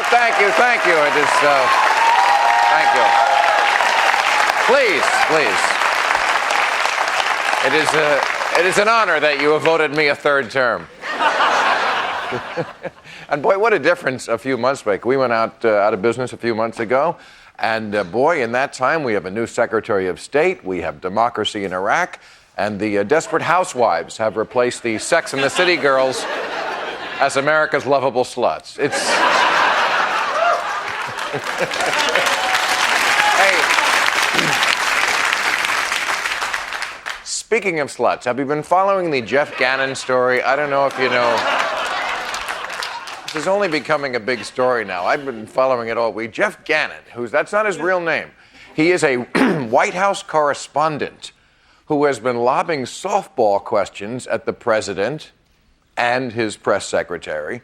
Oh, thank you. It is, thank you. Please. It is an honor that you have voted me a third term. And boy, what a difference a few months make. We went out of business a few months ago, and boy, in that time, we have a new Secretary of State, we have democracy in Iraq, and the Desperate Housewives have replaced the Sex and the City girls as America's lovable sluts. It's... Hey, speaking of sluts, have you been following the Jeff Gannon story? I don't know if you know. This is only becoming a big story now. I've been following it all week. Jeff Gannon, that's not his real name. He is a White House correspondent who has been lobbing softball questions at the president and his press secretary.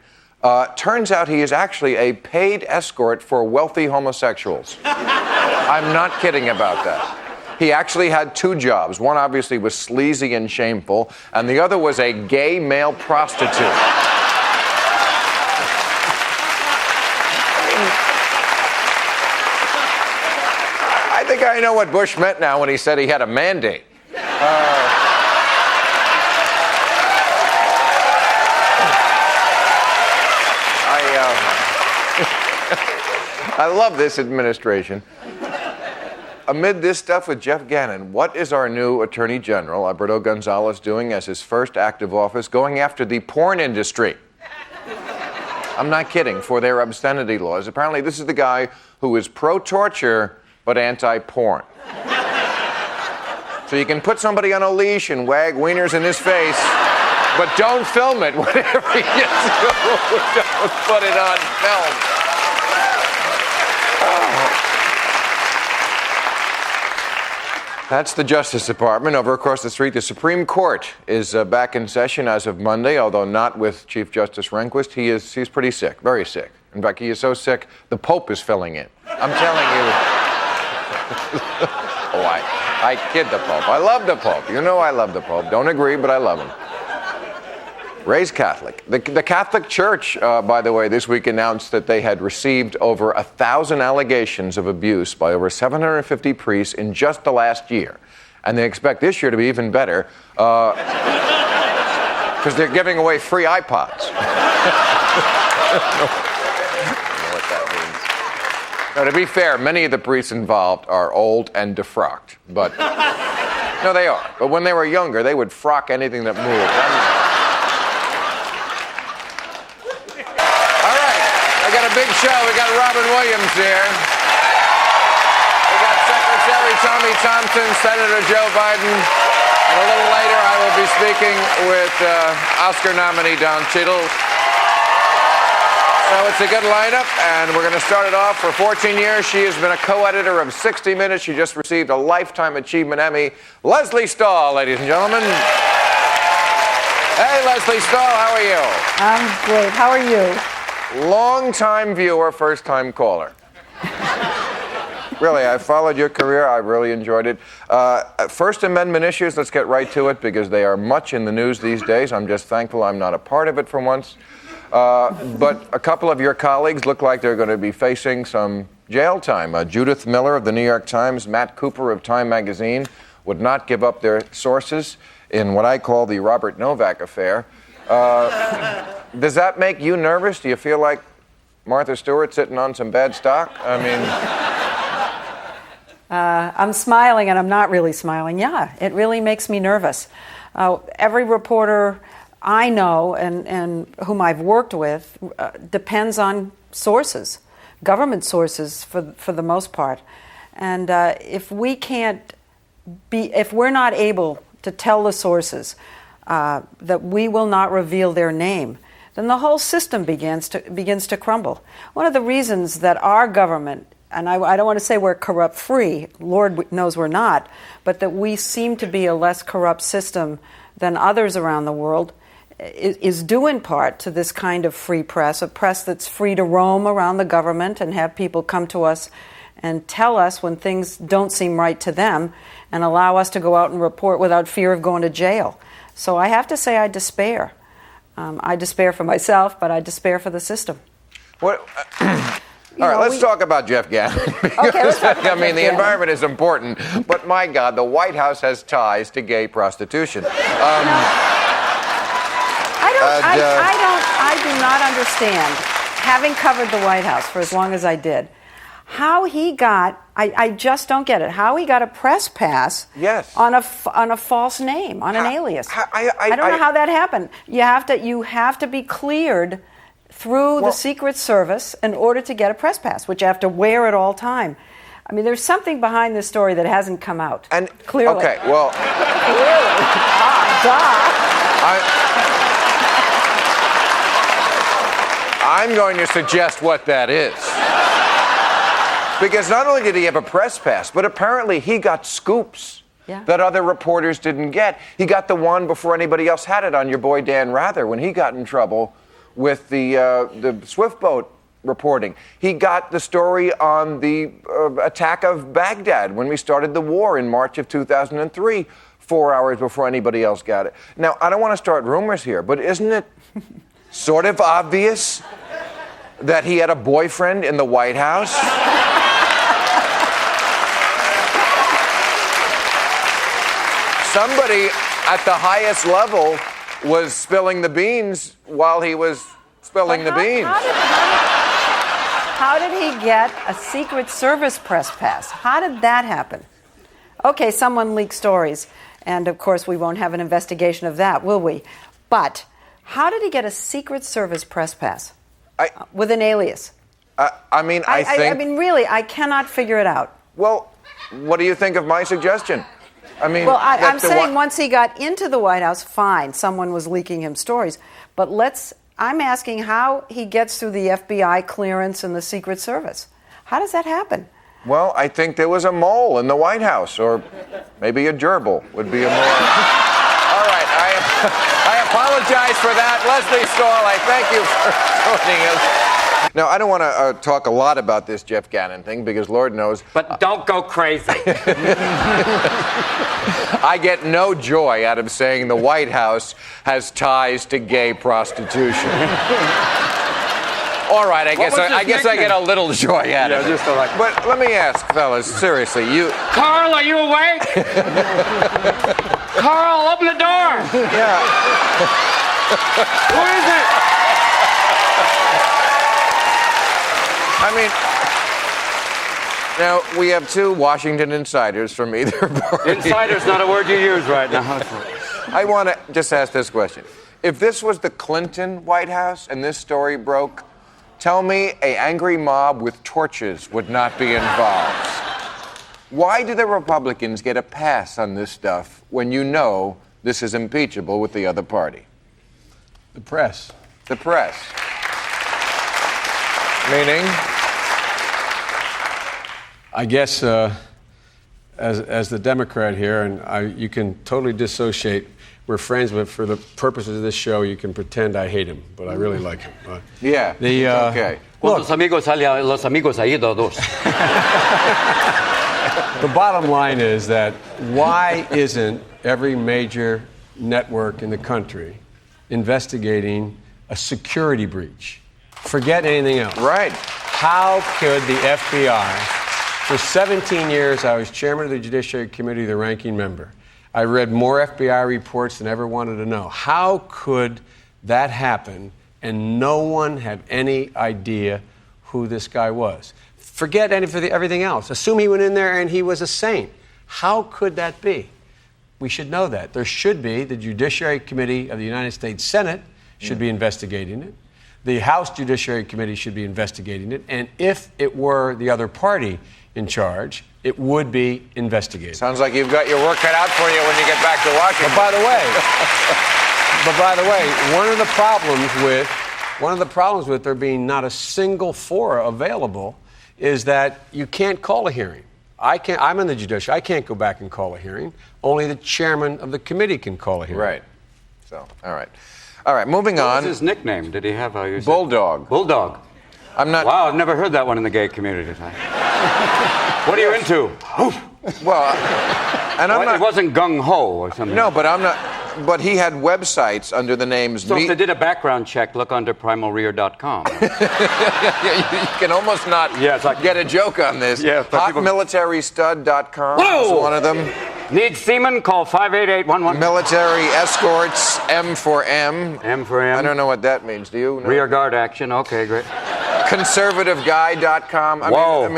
Turns out he is actually a paid escort for wealthy homosexuals. I'm not kidding about that. He actually had two jobs. One obviously was sleazy and shameful, and the other was a gay male prostitute. I think I know what Bush meant now when he said he had a mandate. I love this administration. Amid this stuff with Jeff Gannon, what is our new Attorney General, Alberto Gonzales, doing as his first act of office? Going after the porn industry. I'm not kidding, for their obscenity laws. Apparently, this is the guy who is pro-torture but anti-porn. So you can put somebody on a leash and wag wieners in his face, but don't film it. Whatever you do, don't put it on film. That's the Justice Department. Over across the street, the Supreme Court is back in session as of Monday, although not with Chief Justice Rehnquist. He's pretty sick, very sick. In fact, he is so sick, the Pope is filling in. I'm telling you. Oh, I kid the Pope. I love the Pope. You know I love the Pope. Don't agree, but I love him. Raised Catholic. The Catholic Church, by the way, this week announced that they had received over 1,000 allegations of abuse by over 750 priests in just the last year. And they expect this year to be even better because they're giving away free iPods. Now, to be fair, many of the priests involved are old and defrocked, but no, they are. But when they were younger, they would frock anything that moved. All right, we got a big show. We got Robin Williams here. We got Secretary Tommy Thompson, Senator Joe Biden, and a little later I will be speaking with Oscar nominee Don Cheadle. So it's a good lineup, and we're going to start it off. For 14 years, she has been a co-editor of 60 Minutes. She just received a Lifetime Achievement Emmy. Leslie Stahl, ladies and gentlemen. Hey, Leslie Stahl, how are you? I'm great. How are you? Long-time viewer, first-time caller. Really, I followed your career. I really enjoyed it. First Amendment issues, let's get right to it, because they are much in the news these days. I'm just thankful I'm not a part of it for once. But a couple of your colleagues look like they're going to be facing some jail time. Judith Miller of the New York Times, Matt Cooper of Time Magazine would not give up their sources in what I call the Robert Novak affair. Does that make you nervous? Do you feel like Martha Stewart sitting on some bad stock? I mean... I'm smiling, and I'm not really smiling. Yeah, it really makes me nervous. Every reporter I know and whom I've worked with depends on sources, government sources for the most part. And if we're not able to tell the sources that we will not reveal their name, then the whole system begins to crumble. One of the reasons that our government, and I don't want to say we're corrupt-free, Lord knows we're not, but that we seem to be a less corrupt system than others around the world, is due in part to this kind of free press, a press that's free to roam around the government and have people come to us and tell us when things don't seem right to them and allow us to go out and report without fear of going to jail. So I have to say I despair. I despair for myself, but I despair for the system. What? All right, let's talk about Jeff Gannon. Okay, let's talk about I mean, Jeff the Gannon. environment is important, but my God, the White House has ties to gay prostitution. I do not understand, having covered the White House for as long as I did, how he got, I just don't get it, how he got a press pass on a false name, on an alias. I don't know how that happened. You have to be cleared through the Secret Service in order to get a press pass, which you have to wear at all time. I mean, there's something behind this story that hasn't come out. And clearly. Okay, well. Clearly. I'm going to suggest what that is. Because not only did he have a press pass, but apparently he got scoops that other reporters didn't get. He got the one before anybody else had it on your boy Dan Rather when he got in trouble with the Swift boat reporting. He got the story on the attack of Baghdad when we started the war in March of 2003, 4 hours before anybody else got it. Now, I don't want to start rumors here, but isn't it sort of obvious that he had a boyfriend in the White House? Somebody at the highest level was spilling the beans while he was spilling the beans. How did he get a Secret Service press pass? How did that happen? Okay, someone leaked stories, and of course we won't have an investigation of that, will we? But how did he get a Secret Service press pass with an alias? I mean, really, I cannot figure it out. Well, what do you think of my suggestion? I mean, well, I'm saying once he got into the White House, fine, someone was leaking him stories. But I'm asking how he gets through the FBI clearance and the Secret Service. How does that happen? Well, I think there was a mole in the White House, or maybe a gerbil would be a more... All right, I apologize for that. Leslie Stahl, I thank you for joining us. Now, I don't want to talk a lot about this Jeff Gannon thing, because Lord knows... But don't go crazy. I get no joy out of saying the White House has ties to gay prostitution. All right, I guess I get a little joy out of it. Just like... But let me ask, fellas, seriously, you... Carl, are you awake? Carl, open the door. Yeah. Who is it? I mean, now, we have two Washington insiders from either party. Insider's not a word you use right now. I want to just ask this question. If this was the Clinton White House and this story broke, tell me an angry mob with torches would not be involved. Why do the Republicans get a pass on this stuff when you know this is impeachable with the other party? The press. The press. Meaning? I guess as the Democrat here, and you can totally dissociate. We're friends, but for the purposes of this show, you can pretend I hate him, but I really like him. Yeah. Okay. Los amigos ahí todos. The bottom line is that why isn't every major network in the country investigating a security breach? Forget anything else. Right. How could the FBI, for 17 years, I was chairman of the Judiciary Committee, the ranking member. I read more FBI reports than I ever wanted to know. How could that happen and no one have any idea who this guy was? Forget everything else. Assume he went in there and he was a saint. How could that be? We should know that. There should be. The Judiciary Committee of the United States Senate should be investigating it. The House Judiciary Committee should be investigating it. And if it were the other party in charge, it would be investigated. Sounds like you've got your work cut out for you when you get back to Washington. But by the way, one of the problems with there being not a single fora available is that you can't call a hearing. I'm in the judiciary. I can't go back and call a hearing. Only the chairman of the committee can call a hearing. Right. So, all right. All right, moving on. What was his nickname? Did he have a... Bulldog. Bulldog. I'm not... Wow, I've never heard that one in the gay community. What are you into? Well, and I'm not... It wasn't gung-ho or something. No, but I'm not... but he had websites under the names. So if they did a background check, look under primalrear.com. You can almost not get a joke on this. Yeah, Hotmilitarystud.com is one of them. Need seamen? Call 588-11. Military escorts, M for M. M for M. I don't know what that means. Do you? No. Rear guard action. Okay, great. Conservativeguy.com. Whoa.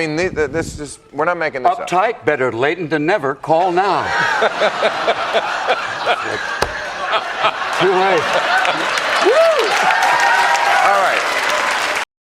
This is, we're not making this up. Uptight, better late than never. Call now. Too late. All right.